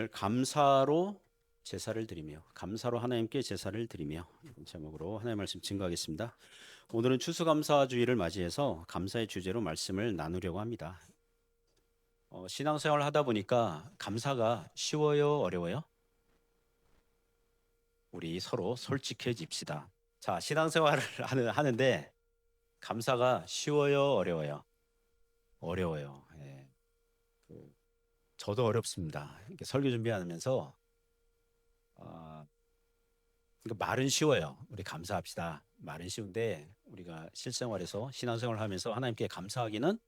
오늘 감사로 제사를 드리며 감사로 하나님께 제사를 드리며 이런 제목으로 하나님의 말씀 증거하겠습니다. 오늘은 추수감사주의를 맞이해서 감사의 주제로 말씀을 나누려고 합니다. 신앙생활을 하다 보니까 감사가 쉬워요, 어려워요? 우리 서로 솔직해집시다. 자, 신앙생활을 하는데 감사가 쉬워요, 어려워요? 어려워요. 예. 저도 어렵습니다. 이렇게 설교 준비하면서 그러니까 말은 쉬워요. 우리 감사합시다. 말은 쉬운데 우리가 실생활에서 신앙생활을 하면서 하나님께 감사하기는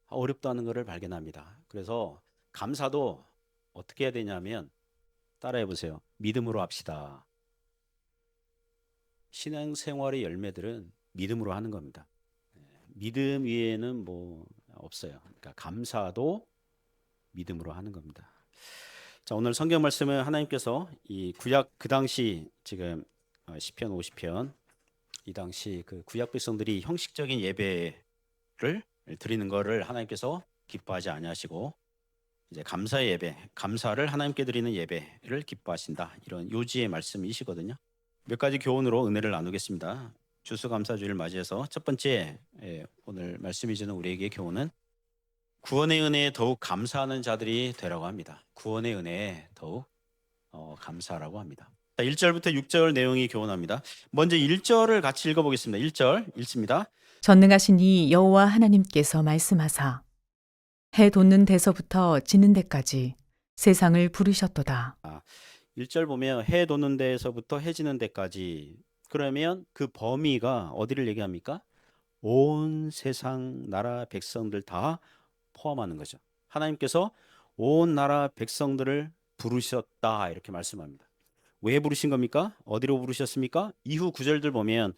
어렵다는 것을 발견합니다. 그래서 감사도 어떻게 해야 되냐면 따라해 보세요. 믿음으로 합시다. 신앙생활의 열매들은 믿음으로 하는 겁니다. 믿음 위에는 뭐 없어요. 그러니까 감사도 믿음으로 하는 겁니다. 자, 오늘 성경 말씀은 하나님께서 이 구약 그 당시 지금 시편 50편 이 당시 그 구약 백성들이 형식적인 예배를 드리는 것을 하나님께서 기뻐하지 아니하시고 이제 감사의 예배, 감사를 하나님께 드리는 예배를 기뻐하신다. 이런 요지의 말씀이시거든요. 몇 가지 교훈으로 은혜를 나누겠습니다. 추수감사주의를 맞이해서 첫 번째 오늘 말씀이 주는 우리에게 교훈은 구원의 은혜에 더욱 감사하는 자들이 되라고 합니다. 구원의 은혜에 더욱 감사하라고 합니다. 1절부터 6절 내용이 교훈합니다. 먼저 1절을 같이 읽어보겠습니다. 1절 읽습니다. 전능하신 이 여호와 하나님께서 말씀하사 해 돋는 데서부터 지는 데까지 세상을 부르셨도다. 1절 보면 해 돋는 데에서부터 해 지는 데까지, 그러면 그 범위가 어디를 얘기합니까? 온 세상 나라 백성들 다 포함하는 거죠. 하나님께서 온 나라 백성들을 부르셨다 이렇게 말씀합니다. 왜 부르신 겁니까? 어디로 부르셨습니까? 이후 9절들 보면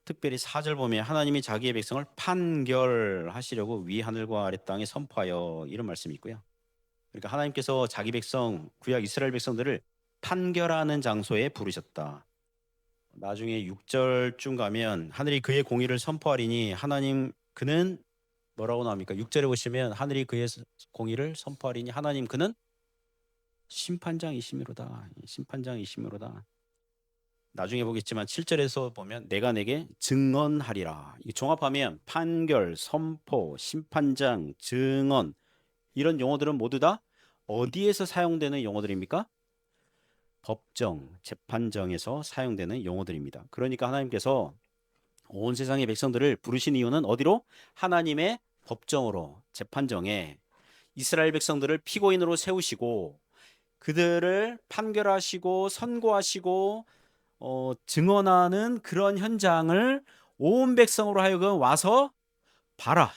특별히 4절 보면 하나님이 자기의 백성을 판결하시려고 위 하늘과 아래 땅에 선포하여 이런 말씀이 있고요. 그러니까 하나님께서 자기 백성 구약 이스라엘 백성들을 판결하는 장소에 부르셨다. 나중에 6절쯤 가면 하늘이 그의 공의를 선포하리니 하나님 그는 뭐라고 나옵니까? 6절에 보시면 하늘이 그의 공의를 선포하리니 하나님 그는 심판장이시미로다. 심판장이시미로다. 나중에 보겠지만 7절에서 보면 내가 내게 증언하리라. 이 종합하면 판결, 선포, 심판장, 증언 이런 용어들은 모두 다 어디에서 사용되는 용어들입니까? 법정, 재판정에서 사용되는 용어들입니다. 그러니까 하나님께서 온 세상의 백성들을 부르신 이유는 어디로? 하나님의 법정으로, 재판정에 이스라엘 백성들을 피고인으로 세우시고 그들을 판결하시고 선고하시고 증언하는 그런 현장을 온 백성으로 하여금 와서 봐라.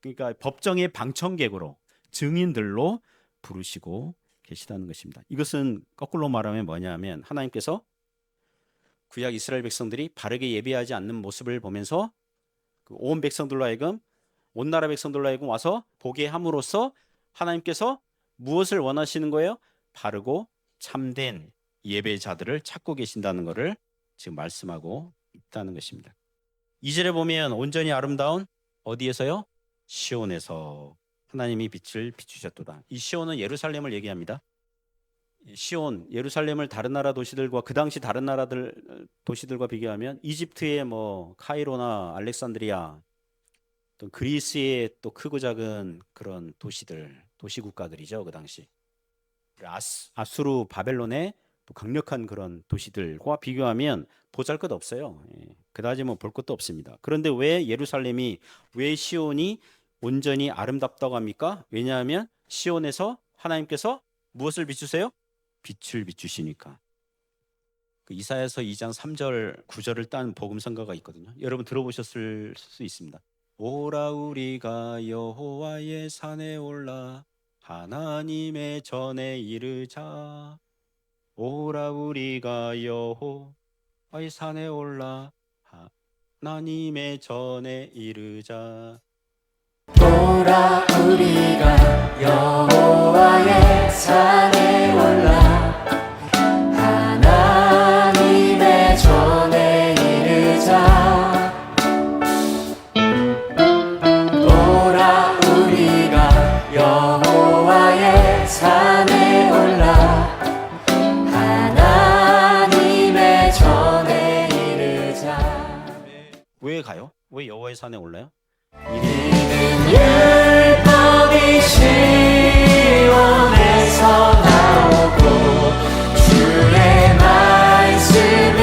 그러니까 법정의 방청객으로, 증인들로 부르시고 계시다는 것입니다. 이것은 거꾸로 말하면 뭐냐면 하나님께서 구약 이스라엘 백성들이 바르게 예배하지 않는 모습을 보면서 온 백성들로 하여금 온 나라 백성들로 하여금 와서 보게 함으로써 하나님께서 무엇을 원하시는 거예요? 바르고 참된 예배자들을 찾고 계신다는 것을 지금 말씀하고 있다는 것입니다. 2절에 보면 온전히 아름다운 어디에서요? 시온에서 하나님이 빛을 비추셨도다. 이 시온은 예루살렘을 얘기합니다. 시온, 예루살렘을 다른 나라 도시들과 그 당시 다른 나라들 도시들과 비교하면 이집트의 뭐 카이로나 알렉산드리아, 또 그리스의 또 크고 작은 그런 도시들, 도시 국가들이죠. 그 당시 아수르, 바벨론의 또 강력한 그런 도시들과 비교하면 보잘것없어요. 그다지 뭐 볼 것도 없습니다. 그런데 왜 예루살렘이, 왜 시온이 온전히 아름답다고 합니까? 왜냐하면 시온에서 하나님께서 무엇을 비추세요? 빛을 비추시니까. 그 이사야서 2장 3절 9절을 딴 복음성가가 있거든요. 여러분 들어보셨을 수 있습니다. 오라 우리가 여호와의 산에 올라 하나님의 전에 이르자. 오라 우리가 여호와의 산에 올라 하나님의 전에 이르자. 오라 우리가 여호와의 산에 올라 하나님의 전에 이르자. 오라 우리가 여호와의 산에 올라 뭐의 산에 올라요? 율법이 시온에서 나오고 주의 말씀은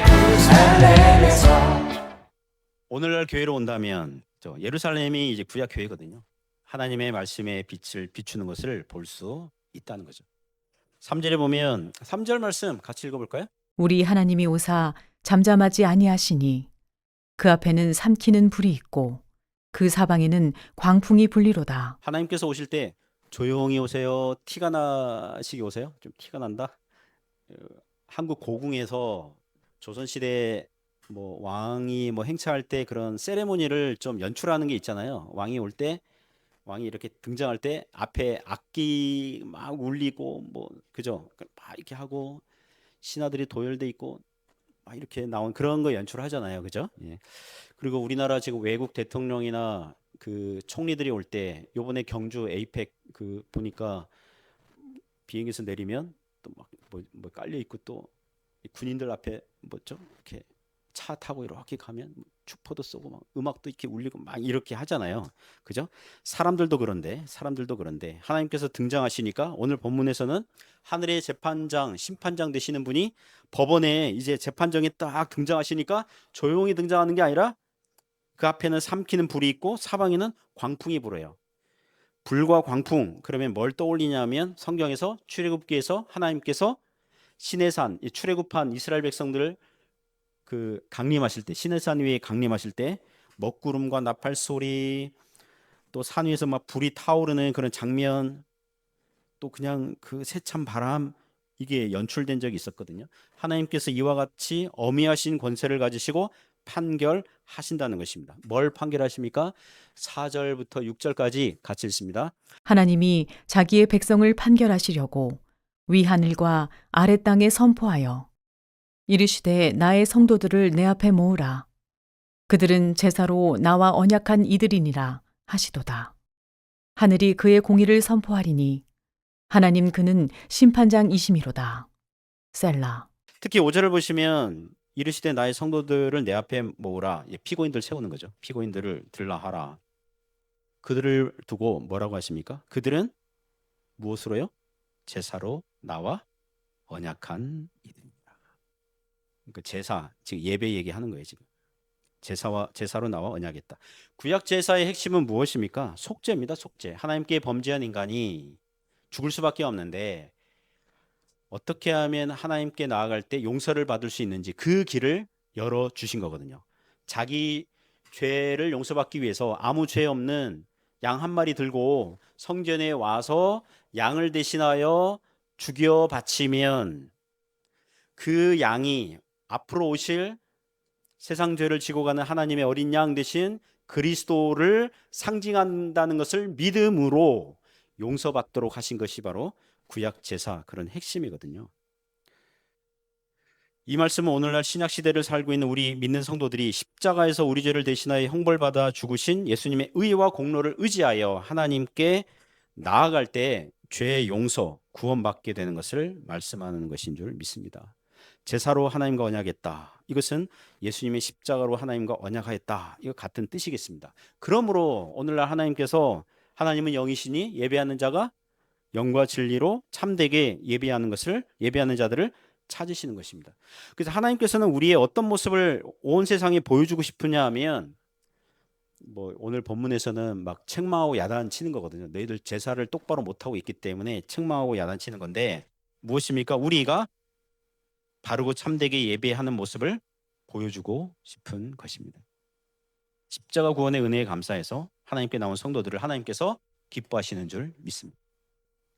예루살렘에서. 오늘날 교회로 온다면 예루살렘이 이제 구약 교회거든요. 하나님의 말씀의 빛을 비추는 것을 볼 수 있다는 거죠. 3절에 보면 3절 말씀 같이 읽어볼까요? 우리 하나님이 오사 잠잠하지 아니하시니 그 앞에는 삼키는 불이 있고 그 사방에는 광풍이 불리로다. 하나님께서 오실 때 조용히 오세요? 티가 나시게 오세요? 좀 티가 난다? 한국 고궁에서 조선시대 뭐 왕이 뭐 행차할 때 그런 세레모니를 좀 연출하는 게 있잖아요. 왕이 올 때, 왕이 이렇게 등장할 때 앞에 악기 막 울리고 뭐 그죠? 막 이렇게 하고 신하들이 도열돼 있고 막 이렇게 나온 그런 거 연출하잖아요. 그죠? 예. 그리고 우리나라 지금 외국 대통령이나 그 총리들이 올 때 요번에 경주 에이펙 그 보니까 비행기에서 내리면 또 막 뭐 깔려 있고 또 군인들 앞에 뭐죠? 이렇게 차 타고 이렇게 가면 축포도 쏘고 막 음악도 이렇게 울리고 막 이렇게 하잖아요. 그죠? 사람들도 그런데 하나님께서 등장하시니까 오늘 본문에서는 하늘의 재판장, 심판장 되시는 분이 법원에 이제 재판정에 딱 등장하시니까 조용히 등장하는 게 아니라 그 앞에는 삼키는 불이 있고 사방에는 광풍이 불어요. 불과 광풍, 그러면 뭘 떠올리냐면 성경에서 출애굽기에서 하나님께서 시내산, 출애굽한 이스라엘 백성들을 그 강림하실 때, 시내산 위에 강림하실 때 먹구름과 나팔 소리, 또 산 위에서 막 불이 타오르는 그런 장면, 또 그냥 그 세찬 바람, 이게 연출된 적이 있었거든요. 하나님께서 이와 같이 어미하신 권세를 가지시고 판결하신다는 것입니다. 뭘 판결하십니까? 4절부터 6절까지 같이 읽습니다. 하나님이 자기의 백성을 판결하시려고 위하늘과 아래 땅에 선포하여 이르시되 나의 성도들을 내 앞에 모으라. 그들은 제사로 나와 언약한 이들이니라 하시도다. 하늘이 그의 공의를 선포하리니 하나님 그는 심판장이심이로다. 셀라. 특히 5절을 보시면 이르시되 나의 성도들을 내 앞에 모으라. 피고인들 세우는 거죠. 피고인들을 들라하라. 그들을 두고 뭐라고 하십니까? 그들은 무엇으로요? 제사로 나와 언약한 이들이라. 그러니까 제사, 즉 예배 얘기하는 거예요 지금. 제사로 나와 언약했다. 구약 제사의 핵심은 무엇입니까? 속죄입니다. 속죄. 하나님께 범죄한 인간이 죽을 수밖에 없는데 어떻게 하면 하나님께 나아갈 때 용서를 받을 수 있는지 그 길을 열어 주신 거거든요. 자기 죄를 용서받기 위해서 아무 죄 없는 양 한 마리 들고 성전에 와서 양을 대신하여 죽여 바치면 그 양이 앞으로 오실 세상 죄를 지고 가는 하나님의 어린 양 대신 그리스도를 상징한다는 것을 믿음으로 용서받도록 하신 것이 바로 구약 제사 그런 핵심이거든요. 이 말씀은 오늘날 신약 시대를 살고 있는 우리 믿는 성도들이 십자가에서 우리 죄를 대신하여 형벌받아 죽으신 예수님의 의와 공로를 의지하여 하나님께 나아갈 때 죄의 용서, 구원받게 되는 것을 말씀하는 것인 줄 믿습니다. 제사로 하나님과 언약했다. 이것은 예수님의 십자가로 하나님과 언약하였다. 이거 같은 뜻이겠습니다. 그러므로 오늘날 하나님께서 하나님은 영이시니 예배하는 자가 영과 진리로 참되게 예배하는 자들을 찾으시는 것입니다. 그래서 하나님께서는 우리의 어떤 모습을 온 세상에 보여주고 싶으냐 하면 뭐 오늘 본문에서는 막 책망하고 야단치는 거거든요. 너희들 제사를 똑바로 못하고 있기 때문에 책망하고 야단치는 건데 무엇입니까? 우리가 바르고 참되게 예배하는 모습을 보여주고 싶은 것입니다. 십자가 구원의 은혜에 감사해서 하나님께 나온 성도들을 하나님께서 기뻐하시는 줄 믿습니다.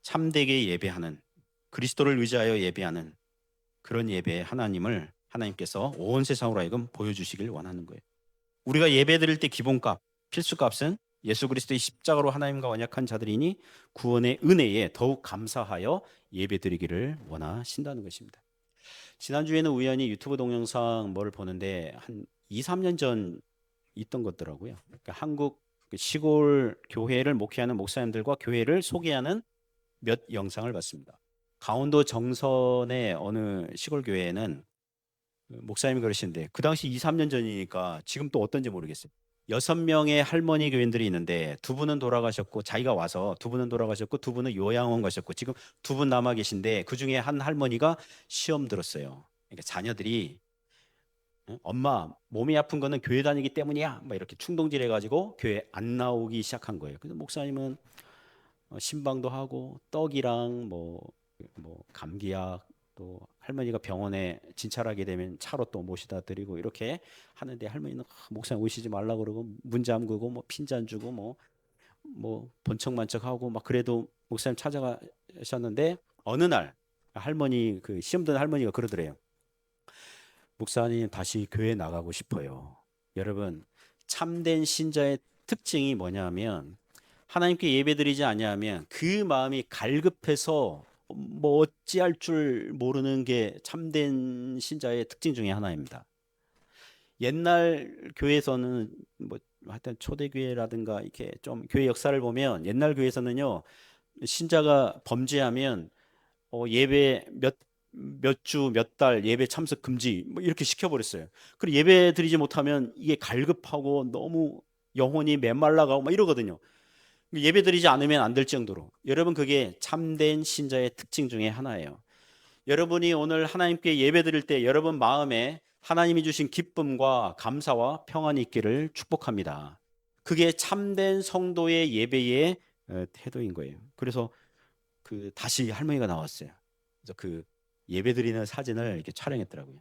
참되게 예배하는, 그리스도를 의지하여 예배하는 그런 예배의 하나님을 하나님께서 온 세상으로 하여금 보여주시길 원하는 거예요. 우리가 예배드릴 때 기본값, 필수값은 예수 그리스도의 십자가로 하나님과 언약한 자들이니 구원의 은혜에 더욱 감사하여 예배드리기를 원하신다는 것입니다. 지난주에는 우연히 유튜브 동영상 뭐를 보는데 한 2, 3년 전 있던 것더라고요. 그러니까 한국 시골 교회를 목회하는 목사님들과 교회를 소개하는 몇 영상을 봤습니다. 강원도 정선의 어느 시골 교회에는 목사님이 그러시는데 그 당시 2, 3년 전이니까 지금 또 어떤지 모르겠어요. 6명의 할머니 교인들이 있는데 두 분은 돌아가셨고 자기가 와서 두 분은 돌아가셨고 두 분은 요양원 가셨고 지금 두 분 남아 계신데 그중에 한 할머니가 시험 들었어요. 그러니까 자녀들이 엄마 몸이 아픈 거는 교회 다니기 때문이야 막 이렇게 충동질 해가지고 교회 안 나오기 시작한 거예요. 그래서 목사님은 신방도 하고 떡이랑 뭐 감기약 또 할머니가 병원에 진찰하게 되면 차로 또 모시다 드리고 이렇게 하는데 할머니는 목사님 오시지 말라 그러고 문 잠그고 뭐 핀잔 주고 뭐 번쩍만쩍하고 막 그래도 목사님 찾아가셨는데 어느 날 할머니 그 시험 드는 할머니가 그러더래요. 목사님 다시 교회 나가고 싶어요. 여러분 참된 신자의 특징이 뭐냐면 하나님께 예배드리지 아니하면 그 마음이 갈급해서 뭐 어찌할 줄 모르는 게 참된 신자의 특징 중에 하나입니다. 옛날 교회에서는 뭐 하여튼 초대교회라든가 이렇게 좀 교회 역사를 보면 옛날 교회에서는요 신자가 범죄하면 예배 몇 주 몇 달 예배 참석 금지 뭐 이렇게 시켜버렸어요. 그리고 예배 드리지 못하면 이게 갈급하고 너무 영혼이 메말라가고 막 이러거든요. 예배 드리지 않으면 안 될 정도로. 여러분 그게 참된 신자의 특징 중에 하나예요. 여러분이 오늘 하나님께 예배 드릴 때 여러분 마음에 하나님이 주신 기쁨과 감사와 평안이 있기를 축복합니다. 그게 참된 성도의 예배의 태도인 거예요. 그래서 그 다시 할머니가 나왔어요. 그래서 그 예배 드리는 사진을 이렇게 촬영했더라고요.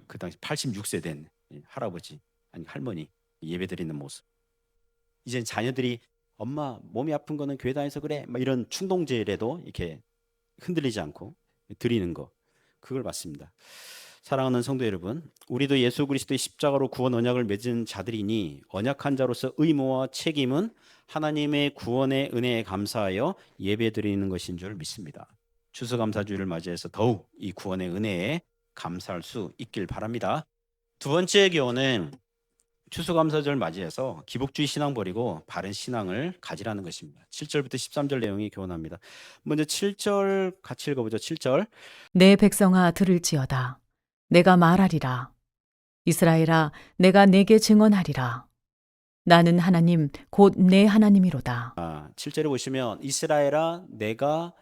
그 당시 86세 된 할아버지 아니 할머니 예배 드리는 모습. 이제 자녀들이 엄마 몸이 아픈 거는 교회 다녀서 그래 막 이런 충동질에도 이렇게 흔들리지 않고 드리는 거 그걸 봤습니다. 사랑하는 성도 여러분, 우리도 예수 그리스도의 십자가로 구원 언약을 맺은 자들이니 언약한 자로서 의무와 책임은 하나님의 구원의 은혜에 감사하여 예배드리는 것인 줄 믿습니다. 추수감사주의를 맞이해서 더욱 이 구원의 은혜에 감사할 수 있길 바랍니다. 두 번째 교훈은 추수감사절 맞이해서 기복주의 신앙 버리고 바른 신앙을 가지라는 것입니다. 7절부터 13절 내용이 교훈합니다. 먼저 7절 같이 읽어보죠. 7절 내 백성아 들을지어다. 내가 말하리라. 이스라엘아 내가 내게 증언하리라. 나는 하나님 곧 내 하나님이로다. 7절에 보시면 이스라엘아 내가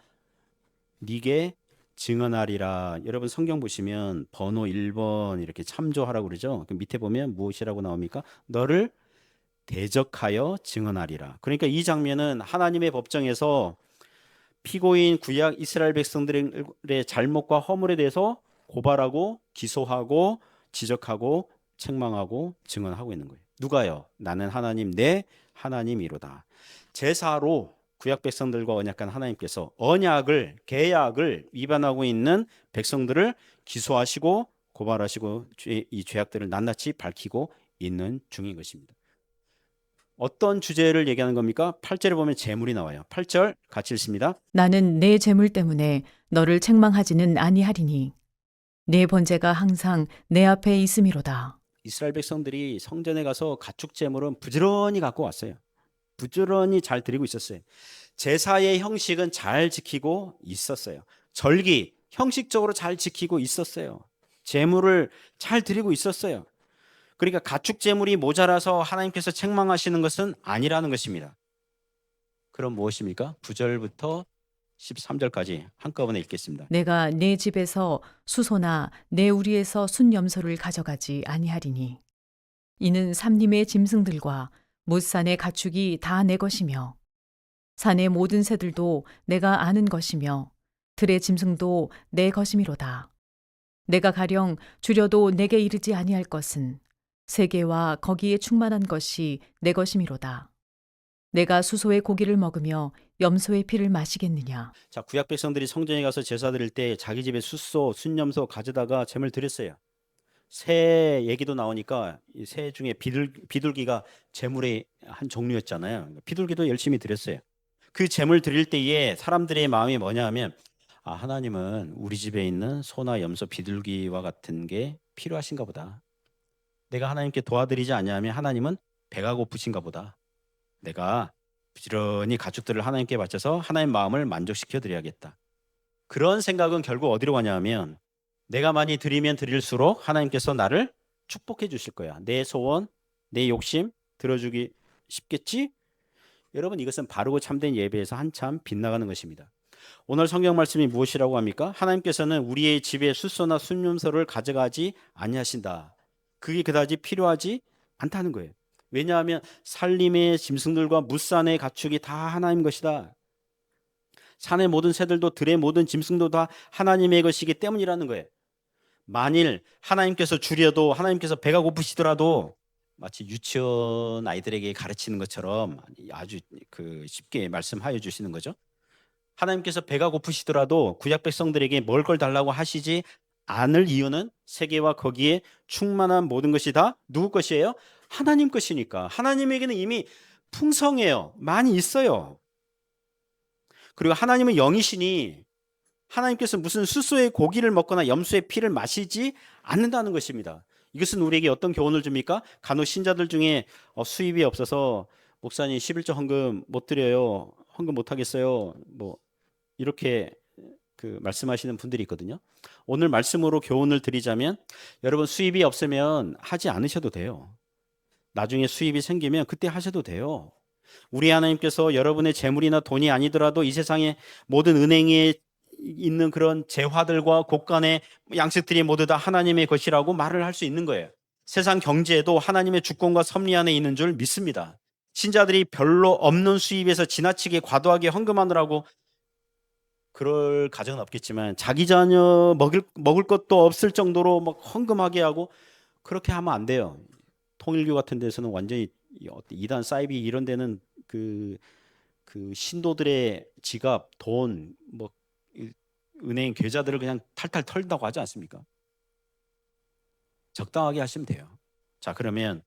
네게 증언하리라. 여러분 성경 보시면 번호 1번 이렇게 참조하라고 그러죠. 그 밑에 보면 무엇이라고 나옵니까? 너를 대적하여 증언하리라. 그러니까 이 장면은 하나님의 법정에서 피고인 구약 이스라엘 백성들의 잘못과 허물에 대해서 고발하고 기소하고 지적하고 책망하고 증언하고 있는 거예요. 누가요? 나는 하나님 내 하나님이로다. 제사로 구약 백성들과 언약한 하나님께서 언약을 계약을 위반하고 있는 백성들을 기소하시고 고발하시고 이 죄악들을 낱낱이 밝히고 있는 중인 것입니다. 어떤 주제를 얘기하는 겁니까? 8절에 보면 재물이 나와요. 8절 같이 읽습니다. 나는 내 재물 때문에 너를 책망하지는 아니하리니 내 번제가 항상 내 앞에 있음이로다. 이스라엘 백성들이 성전에 가서 가축 제물은 부지런히 갖고 왔어요. 부지런히 잘 드리고 있었어요. 제사의 형식은 잘 지키고 있었어요. 절기 형식적으로 잘 지키고 있었어요. 제물을 잘 드리고 있었어요. 그러니까 가축 제물이 모자라서 하나님께서 책망하시는 것은 아니라는 것입니다. 그럼 무엇입니까? 9절부터 13절까지 한꺼번에 읽겠습니다. 내가 내 집에서 수소나 내 우리에서 순염소를 가져가지 아니하리니 이는 삼림의 짐승들과 못산의 가축이 다 내 것이며 산의 모든 새들도 내가 아는 것이며 들의 짐승도 내 것이미로다. 내가 가령 주려도 내게 이르지 아니할 것은 세계와 거기에 충만한 것이 내 것이미로다. 내가 수소의 고기를 먹으며 염소의 피를 마시겠느냐. 자, 구약 백성들이 성전에 가서 제사 드릴 때 자기 집에 숫소, 순염소 가져다가 제물 드렸어요. 새 얘기도 나오니까 이 새 중에 비둘기가 제물의 한 종류였잖아요. 비둘기도 열심히 드렸어요. 그 제물 드릴 때에 사람들의 마음이 뭐냐 하면 하나님은 우리 집에 있는 소나 염소, 비둘기와 같은 게 필요하신가 보다. 내가 하나님께 도와드리지 않냐면 하나님은 배가 고프신가 보다. 내가 부지런히 가축들을 하나님께 바쳐서 하나님 마음을 만족시켜 드려야겠다. 그런 생각은 결국 어디로 가냐면 내가 많이 드리면 드릴수록 하나님께서 나를 축복해 주실 거야. 내 소원, 내 욕심 들어주기 쉽겠지? 여러분, 이것은 바르고 참된 예배에서 한참 빗나가는 것입니다. 오늘 성경 말씀이 무엇이라고 합니까? 하나님께서는 우리의 집에 숫소나 순념소를 가져가지 아니하신다. 그게 그다지 필요하지 않다는 거예요. 왜냐하면 살림의 짐승들과 무산의 가축이 다 하나님 것이다. 산의 모든 새들도 들의 모든 짐승도 다 하나님의 것이기 때문이라는 거예요. 만일 하나님께서 주려도, 하나님께서 배가 고프시더라도, 마치 유치원 아이들에게 가르치는 것처럼 아주 쉽게 말씀하여 주시는 거죠. 하나님께서 배가 고프시더라도 구약 백성들에게 먹을 걸 달라고 하시지 않을 이유는 세계와 거기에 충만한 모든 것이 다 누구 것이에요? 하나님 것이니까. 하나님에게는 이미 풍성해요. 많이 있어요. 그리고 하나님은 영이시니 하나님께서 무슨 숫소의 고기를 먹거나 염소의 피를 마시지 않는다는 것입니다. 이것은 우리에게 어떤 교훈을 줍니까? 간혹 신자들 중에 수입이 없어서 목사님 11조 헌금 못 드려요. 헌금 못 하겠어요. 뭐 이렇게 말씀하시는 분들이 있거든요. 오늘 말씀으로 교훈을 드리자면, 여러분, 수입이 없으면 하지 않으셔도 돼요. 나중에 수입이 생기면 그때 하셔도 돼요. 우리 하나님께서 여러분의 재물이나 돈이 아니더라도 이 세상의 모든 은행에 있는 그런 재화들과 곳간의 양식들이 모두 다 하나님의 것이라고 말을 할 수 있는 거예요. 세상 경제에도 하나님의 주권과 섭리 안에 있는 줄 믿습니다. 신자들이 별로 없는 수입에서 지나치게 과도하게 헌금하느라고, 그럴 가정은 없겠지만 자기 자녀 먹을 것도 없을 정도로 막 헌금하게 하고, 그렇게 하면 안 돼요. 통일교 같은 데서는 완전히 이단 사이비 이런 데는 그 신도들의 지갑, 돈, 은행 계좌들을 그냥 탈탈 털다고 하지 않습니까? 적당하게 하시면 돼요. 자, 그러면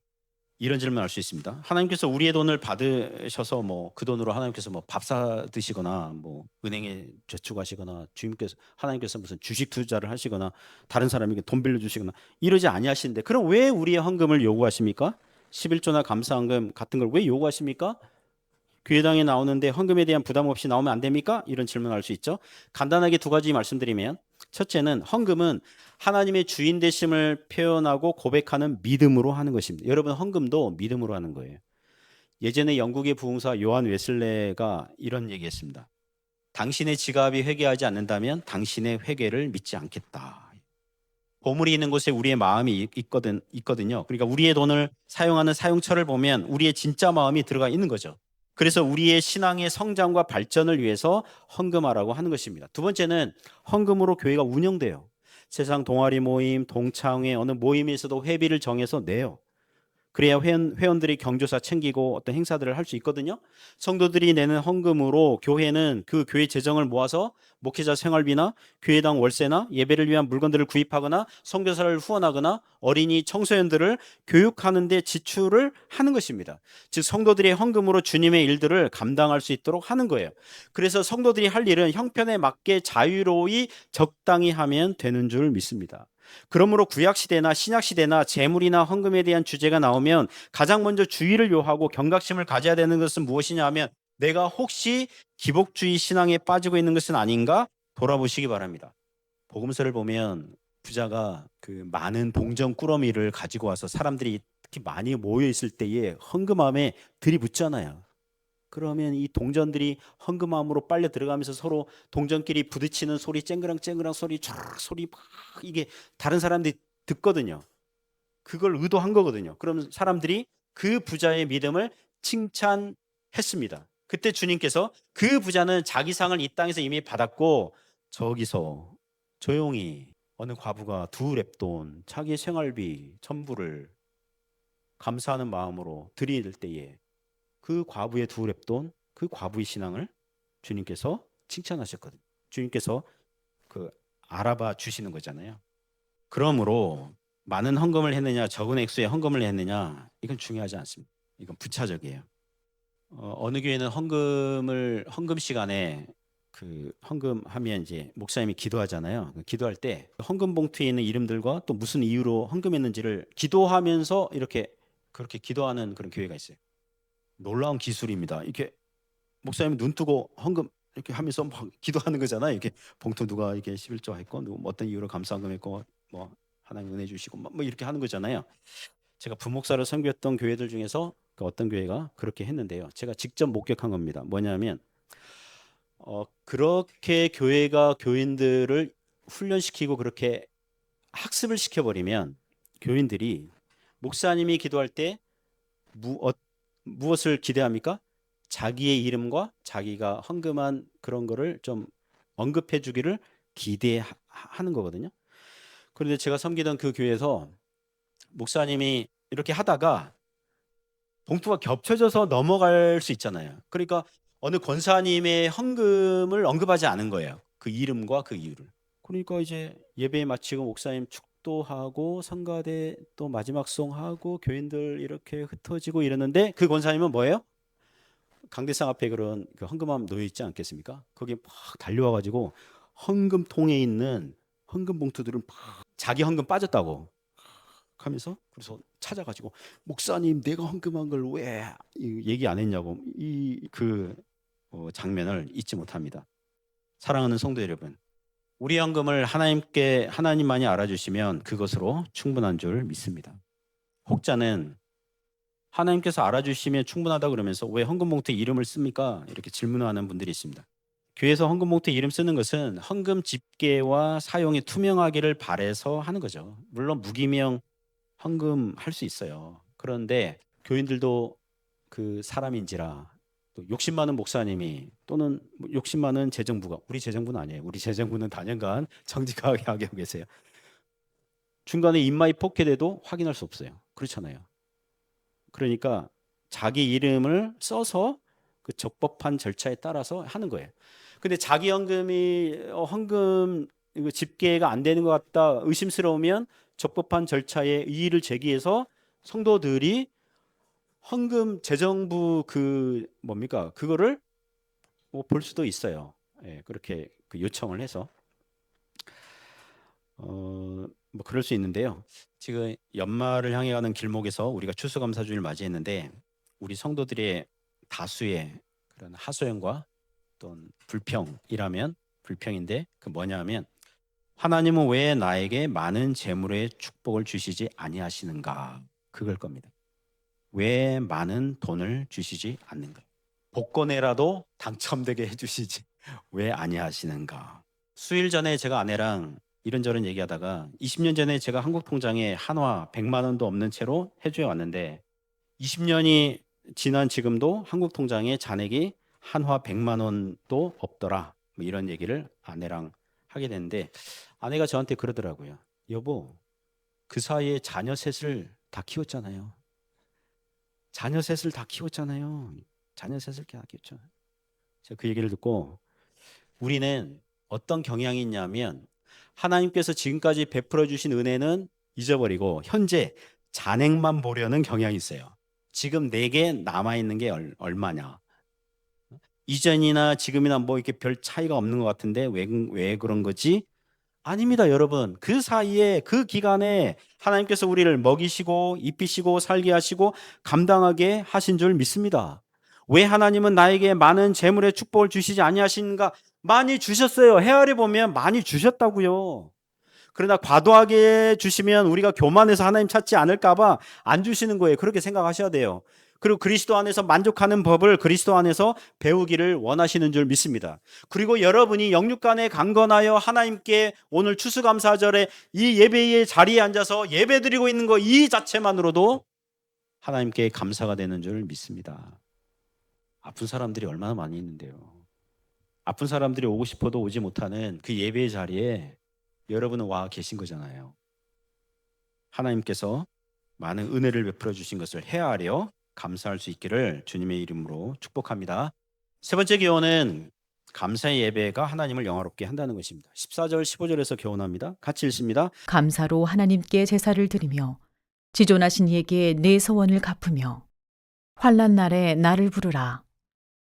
이런 질문을 할 수 있습니다. 하나님께서 우리의 돈을 받으셔서 그 돈으로 하나님께서 밥 사 드시거나 은행에 저축하시거나, 하나님께서 무슨 주식 투자를 하시거나 다른 사람에게 돈 빌려 주시거나 이러지 아니하시는데, 그럼 왜 우리의 헌금을 요구하십니까? 11조나 감사헌금 같은 걸 왜 요구하십니까? 교회당에 나오는데 헌금에 대한 부담 없이 나오면 안 됩니까? 이런 질문을 할 수 있죠. 간단하게 두 가지 말씀드리면, 첫째는 헌금은 하나님의 주인 되심을 표현하고 고백하는 믿음으로 하는 것입니다. 여러분, 헌금도 믿음으로 하는 거예요. 예전에 영국의 부흥사 요한 웨슬레가 이런 얘기했습니다. 당신의 지갑이 회개하지 않는다면 당신의 회개를 믿지 않겠다. 보물이 있는 곳에 우리의 마음이 있거든요. 그러니까 우리의 돈을 사용하는 사용처를 보면 우리의 진짜 마음이 들어가 있는 거죠. 그래서 우리의 신앙의 성장과 발전을 위해서 헌금하라고 하는 것입니다. 두 번째는 헌금으로 교회가 운영돼요. 세상 동아리 모임, 동창회, 어느 모임에서도 회비를 정해서 내요. 그래야 회원들이 경조사 챙기고 어떤 행사들을 할 수 있거든요. 성도들이 내는 헌금으로 교회는 그 교회 재정을 모아서 목회자 생활비나 교회당 월세나 예배를 위한 물건들을 구입하거나 선교사를 후원하거나 어린이 청소년들을 교육하는 데 지출을 하는 것입니다. 즉 성도들의 헌금으로 주님의 일들을 감당할 수 있도록 하는 거예요. 그래서 성도들이 할 일은 형편에 맞게 자유로이 적당히 하면 되는 줄 믿습니다. 그러므로 구약시대나 신약시대나 재물이나 헌금에 대한 주제가 나오면 가장 먼저 주의를 요하고 경각심을 가져야 되는 것은 무엇이냐 하면, 내가 혹시 기복주의 신앙에 빠지고 있는 것은 아닌가 돌아보시기 바랍니다. 복음서를 보면 부자가 많은 동전 꾸러미를 가지고 와서 사람들이 특히 많이 모여 있을 때에 헌금함에 들이붓잖아요. 그러면 이 동전들이 헌금함으로 빨려 들어가면서 서로 동전끼리 부딪히는 소리, 쨍그랑 소리, 촤르 소리 막 이게 다른 사람들이 듣거든요. 그걸 의도한 거거든요. 그럼 사람들이 그 부자의 믿음을 칭찬했습니다. 그때 주님께서 그 부자는 자기 상을 이 땅에서 이미 받았고, 저기서 조용히 어느 과부가 2렙돈 자기의 생활비 전부를 감사하는 마음으로 드릴 때에 그 과부의 2렙돈, 그 과부의 신앙을 주님께서 칭찬하셨거든요. 주님께서 알아봐 주시는 거잖아요. 그러므로 많은 헌금을 했느냐, 적은 액수의 헌금을 했느냐, 이건 중요하지 않습니다. 이건 부차적이에요. 어느 교회는 헌금 시간에 헌금하면 이제 목사님이 기도하잖아요. 기도할 때 헌금 봉투에 있는 이름들과 또 무슨 이유로 헌금했는지를 기도하면서 그렇게 기도하는 그런 교회가 있어요. 놀라운 기술입니다. 이렇게 목사님이 눈 뜨고 헌금 이렇게 하면서 막 기도하는 거잖아요. 이렇게 봉투 누가 이렇게 11조 했고, 어떤 이유로 감사헌금 했고, 하나님 은혜 주시고, 이렇게 하는 거잖아요. 제가 부목사를 섬겼던 교회들 중에서 그 어떤 교회가 그렇게 했는데요. 제가 직접 목격한 겁니다. 뭐냐면 그렇게 교회가 교인들을 훈련시키고 그렇게 학습을 시켜버리면 교인들이 목사님이 기도할 때 무엇을 기대합니까? 자기의 이름과 자기가 헌금한 그런 거를 좀 언급해 주기를 기대하는 거거든요. 그런데 제가 섬기던 그 교회에서 목사님이 이렇게 하다가 봉투가 겹쳐져서 넘어갈 수 있잖아요. 그러니까 어느 권사님의 헌금을 언급하지 않은 거예요. 그 이름과 그 이유를. 그러니까 이제 예배 마치고 목사님 축도하고 성가대 또 마지막 송하고 교인들 이렇게 흩어지고 이러는데 그 권사님은 뭐예요? 강대상 앞에 그런 그 헌금함 놓여 있지 않겠습니까? 거기에 막 달려와가지고 헌금통에 있는 헌금 봉투들은 막 자기 헌금 빠졌다고 하면서 그래서 찾아가지고 목사님 내가 헌금한 걸 왜 얘기 안 했냐고 이 그 장면을 잊지 못합니다. 사랑하는 성도 여러분, 우리 헌금을 하나님만이 알아주시면 그것으로 충분한 줄 믿습니다. 혹자는 하나님께서 알아주시면 충분하다 그러면서 왜 헌금 봉투에 이름을 씁니까? 이렇게 질문하는 분들이 있습니다. 교회에서 헌금 봉투에 이름 쓰는 것은 헌금 집계와 사용이 투명하기를 바라서 하는 거죠. 물론 무기명 헌금 할 수 있어요. 그런데 교인들도 그 사람인지라 또 욕심 많은 목사님이 또는 욕심 많은 재정부가 우리 재정부는 아니에요. 우리 재정부는 단연간 정직하게 하고 계세요. 중간에 인마이 포켓에도 확인할 수 없어요. 그렇잖아요. 그러니까 자기 이름을 써서 그 적법한 절차에 따라서 하는 거예요. 근데 자기 헌금 이거 집계가 안 되는 것 같다 의심스러우면 적법한 절차에 이의를 제기해서 성도들이 헌금 재정부 그 뭡니까 그거를 볼 수도 있어요. 예, 그렇게 그 요청을 해서 뭐 그럴 수 있는데요. 지금 연말을 향해 가는 길목에서 우리가 추수감사주일 맞이했는데 우리 성도들의 다수의 그런 하소연과 또는 불평이라면 불평인데 그 뭐냐면 하나님은 왜 나에게 많은 재물의 축복을 주시지 아니하시는가 그걸 겁니다. 왜 많은 돈을 주시지 않는가? 복권에라도 당첨되게 해주시지 왜 아니하시는가? 수일 전에 제가 아내랑 이런저런 얘기하다가 20년 전에 제가 한국 통장에 한화 100만 원도 없는 채로 해주해 왔는데 20년이 지난 지금도 한국 통장에 잔액이 한화 100만 원도 없더라. 뭐 이런 얘기를 아내랑 하게 됐는데 아내가 저한테 그러더라고요. 여보, 그 사이에 자녀 셋을 다 키웠잖아요. 자녀 셋을 다 키웠잖아요. 자녀 셋을 다 키웠잖아요. 제가 그 얘기를 듣고 우리는 어떤 경향이 있냐면 하나님께서 지금까지 베풀어 주신 은혜는 잊어버리고 현재 잔액만 보려는 경향이 있어요. 지금 내게 남아있는 게 얼마냐. 이전이나 지금이나 뭐 이렇게 별 차이가 없는 것 같은데 왜 그런 거지? 아닙니다, 여러분. 그 사이에 그 기간에 하나님께서 우리를 먹이시고 입히시고 살게 하시고 감당하게 하신 줄 믿습니다. 왜 하나님은 나에게 많은 재물의 축복을 주시지 아니하시는가? 많이 주셨어요. 헤아려 보면 많이 주셨다고요. 그러나 과도하게 주시면 우리가 교만해서 하나님 찾지 않을까 봐 안 주시는 거예요. 그렇게 생각하셔야 돼요. 그리고 그리스도 안에서 만족하는 법을 그리스도 안에서 배우기를 원하시는 줄 믿습니다. 그리고 여러분이 영육간에 강건하여 하나님께 오늘 추수감사절에 이 예배의 자리에 앉아서 예배드리고 있는 거 이 자체만으로도 하나님께 감사가 되는 줄 믿습니다. 아픈 사람들이 얼마나 많이 있는데요. 아픈 사람들이 오고 싶어도 오지 못하는 그 예배의 자리에 여러분은 와 계신 거잖아요. 하나님께서 많은 은혜를 베풀어 주신 것을 헤아려 감사할 수 있기를 주님의 이름으로 축복합니다. 세 번째 교훈은 감사의 예배가 하나님을 영화롭게 한다는 것입니다. 14절 15절에서 교훈합니다. 같이 읽습니다. 감사로 하나님께 제사를 드리며 지존하신 이에게 내 소원을 갚으며 환난 날에 나를 부르라.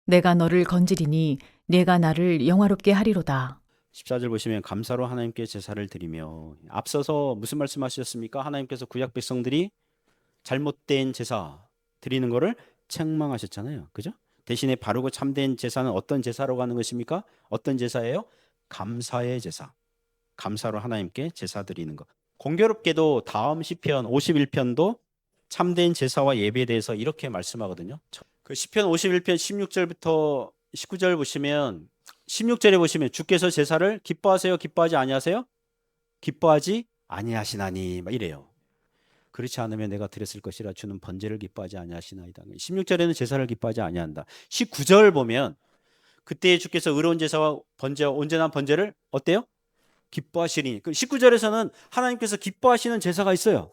내가 너를 건지리니 내가 나를 영화롭게 하리로다. 14절 보시면 감사로 하나님께 제사를 드리며 앞서서 무슨 말씀하셨습니까? 하나님께서 구약 백성들이 잘못된 제사 드리는 거를 책망하셨잖아요. 그죠? 대신에 바르고 참된 제사는 어떤 제사라고 하는 것입니까? 어떤 제사예요? 감사의 제사. 감사로 하나님께 제사 드리는 것. 공교롭게도 다음 시편 51편도 참된 제사와 예배에 대해서 이렇게 말씀하거든요. 그 시편 51편 16절부터 19절 보시면 16절에 보시면 주께서 제사를 기뻐하세요? 기뻐하지 아니하세요? 기뻐하지 아니하시나니 막 이래요. 그렇지 않으면 내가 드렸을 것이라 주는 번제를 기뻐하지 아니하시나이다. 16절에는 제사를 기뻐하지 아니한다. 19절 보면 그때 주께서 의로운 제사와 번제와 온전한 번제를 어때요? 기뻐하시니. 19절에서는 하나님께서 기뻐하시는 제사가 있어요.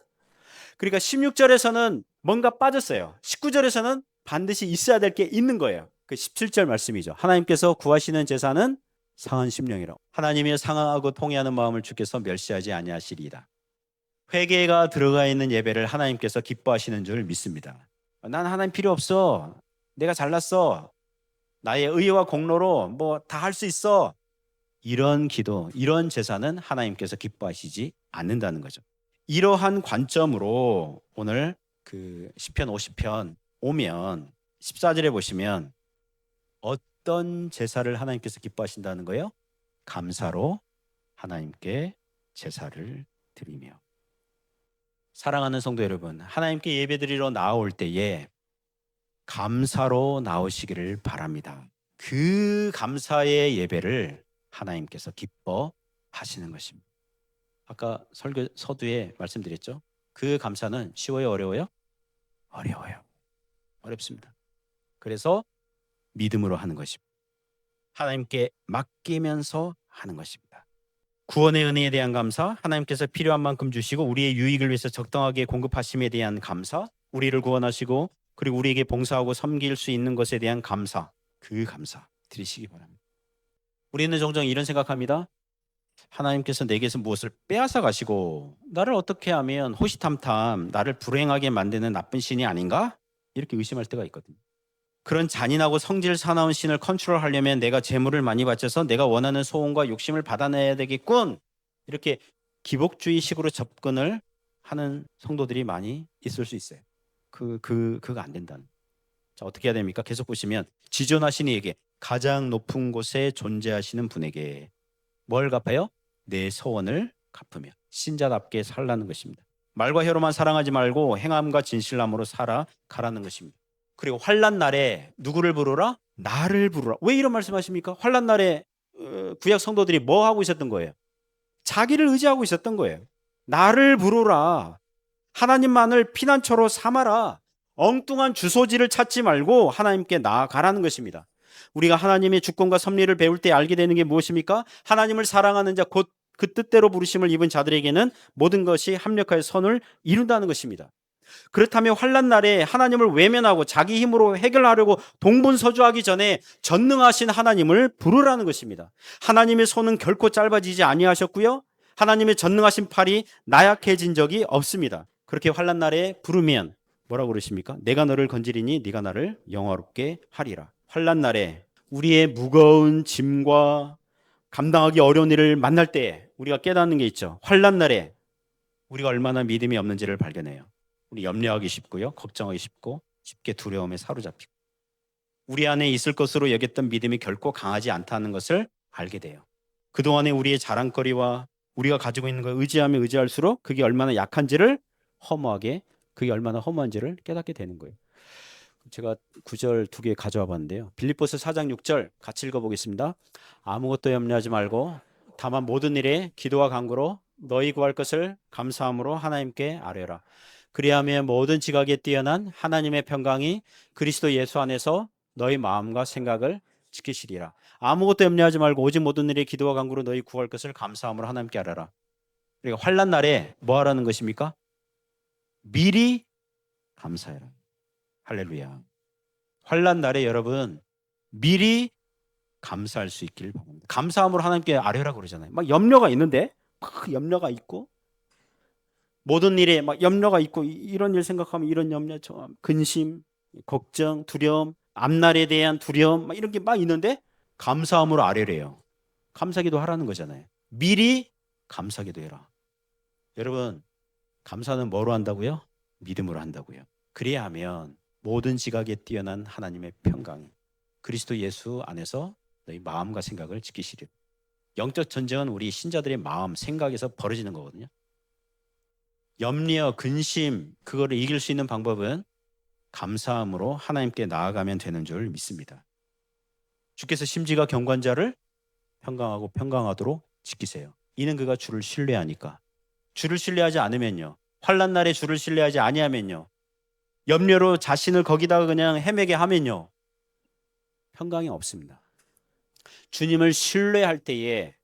그러니까 16절에서는 뭔가 빠졌어요. 19절에서는 반드시 있어야 될 게 있는 거예요. 그 17절 말씀이죠. 하나님께서 구하시는 제사는 상한 심령이라. 하나님의 상하고 통회하는 마음을 주께서 멸시하지 아니하시리이다. 회개가 들어가 있는 예배를 하나님께서 기뻐하시는 줄 믿습니다. 난 하나님 필요 없어. 내가 잘났어. 나의 의와 공로로 뭐 다 할 수 있어. 이런 기도, 이런 제사는 하나님께서 기뻐하시지 않는다는 거죠. 이러한 관점으로 오늘 그 시편 50편 오면 14절에 보시면 어떤 제사를 하나님께서 기뻐하신다는 거예요? 감사로 하나님께 제사를 드리며. 사랑하는 성도 여러분, 하나님께 예배드리러 나올 때에 감사로 나오시기를 바랍니다. 그 감사의 예배를 하나님께서 기뻐하시는 것입니다. 아까 설교 서두에 말씀드렸죠. 그 감사는 쉬워요, 어려워요? 어려워요. 어렵습니다. 그래서 믿음으로 하는 것입니다. 하나님께 맡기면서 하는 것입니다. 구원의 은혜에 대한 감사, 하나님께서 필요한 만큼 주시고 우리의 유익을 위해서 적당하게 공급하심에 대한 감사, 우리를 구원하시고 그리고 우리에게 봉사하고 섬길 수 있는 것에 대한 감사, 그 감사 드리시기 바랍니다. 우리는 종종 이런 생각합니다. 하나님께서 내게서 무엇을 빼앗아 가시고 나를 어떻게 하면 호시탐탐 나를 불행하게 만드는 나쁜 신이 아닌가? 이렇게 의심할 때가 있거든요. 그런 잔인하고 성질 사나운 신을 컨트롤하려면 내가 재물을 많이 바쳐서 내가 원하는 소원과 욕심을 받아내야 되겠군. 이렇게 기복주의식으로 접근을 하는 성도들이 많이 있을 수 있어요. 그거 안 된다는. 자, 어떻게 해야 됩니까? 계속 보시면 지존하신 이에게 가장 높은 곳에 존재하시는 분에게 뭘 갚아요? 내 소원을 갚으며 신자답게 살라는 것입니다. 말과 혀로만 사랑하지 말고 행함과 진실함으로 살아가라는 것입니다. 그리고 환난 날에 누구를 부르라? 나를 부르라. 왜 이런 말씀하십니까? 환난 날에 구약 성도들이 뭐 하고 있었던 거예요? 자기를 의지하고 있었던 거예요. 나를 부르라. 하나님만을 피난처로 삼아라. 엉뚱한 주소지를 찾지 말고 하나님께 나아가라는 것입니다. 우리가 하나님의 주권과 섭리를 배울 때 알게 되는 게 무엇입니까? 하나님을 사랑하는 자, 곧 그 뜻대로 부르심을 입은 자들에게는 모든 것이 합력하여 선을 이룬다는 것입니다. 그렇다면 환난 날에 하나님을 외면하고 자기 힘으로 해결하려고 동분서주하기 전에 전능하신 하나님을 부르라는 것입니다. 하나님의 손은 결코 짧아지지 아니하셨고요. 하나님의 전능하신 팔이 나약해진 적이 없습니다. 그렇게 환난 날에 부르면 뭐라고 그러십니까? 내가 너를 건지리니 네가 나를 영화롭게 하리라. 환난 날에 우리의 무거운 짐과 감당하기 어려운 일을 만날 때 우리가 깨닫는 게 있죠. 환난 날에 우리가 얼마나 믿음이 없는지를 발견해요. 우리 염려하기 쉽고요. 걱정하기 쉽고 쉽게 두려움에 사로잡히고 우리 안에 있을 것으로 여겼던 믿음이 결코 강하지 않다는 것을 알게 돼요. 그동안에 우리의 자랑거리와 우리가 가지고 있는 걸 의지하면 의지할수록 그게 얼마나 약한지를 그게 얼마나 허무한지를 깨닫게 되는 거예요. 제가 구절 2개 가져와 봤는데요. 빌립보서 4장 6절 같이 읽어보겠습니다. 아무것도 염려하지 말고 다만 모든 일에 기도와 간구로 너희 구할 것을 감사함으로 하나님께 아뢰라. 그리하면 모든 지각에 뛰어난 하나님의 평강이 그리스도 예수 안에서 너희 마음과 생각을 지키시리라. 아무것도 염려하지 말고 오직 모든 일에 기도와 간구로 너희 구할 것을 감사함으로 하나님께 아뢰라. 그러니까 환난 날에 뭐 하라는 것입니까? 미리 감사해라. 할렐루야. 환난 날에 여러분 미리 감사할 수 있기를 바랍니다. 감사함으로 하나님께 아뢰라 그러잖아요. 막 염려가 있는데 막 염려가 있고 모든 일에 막 염려가 있고 이런 일 생각하면 이런 염려, 근심, 걱정, 두려움, 앞날에 대한 두려움 막 이런 게 막 있는데 감사함으로 아뢰래요. 감사기도 하라는 거잖아요. 미리 감사기도 해라. 여러분 감사는 뭐로 한다고요? 믿음으로 한다고요. 그래야 하면 모든 지각에 뛰어난 하나님의 평강이 그리스도 예수 안에서 너희 마음과 생각을 지키시리라. 영적 전쟁은 우리 신자들의 마음, 생각에서 벌어지는 거거든요. 염려, 근심 그거를 이길 수 있는 방법은 감사함으로 하나님께 나아가면 되는 줄 믿습니다. 주께서 심지가 경관자를 평강하고 평강하도록 지키세요. 이는 그가 주를 신뢰하니까. 주를 신뢰하지 않으면요, 환난 날에 주를 신뢰하지 아니하면요, 염려로 자신을 거기다가 그냥 헤매게 하면요, 평강이 없습니다. 주님을 신뢰할 때에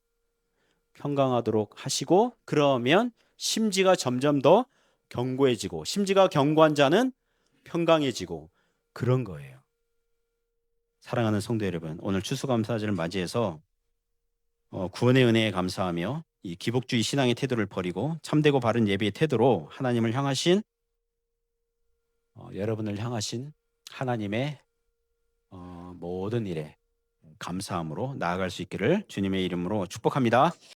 평강하도록 하시고, 그러면 심지가 점점 더 견고해지고, 심지가 견고한 자는 평강해지고, 그런 거예요. 사랑하는 성도 여러분, 오늘 추수감사절을 맞이해서 구원의 은혜에 감사하며 이 기복주의 신앙의 태도를 버리고 참되고 바른 예배의 태도로 하나님을 향하신 여러분을 향하신 하나님의 모든 일에 감사함으로 나아갈 수 있기를 주님의 이름으로 축복합니다.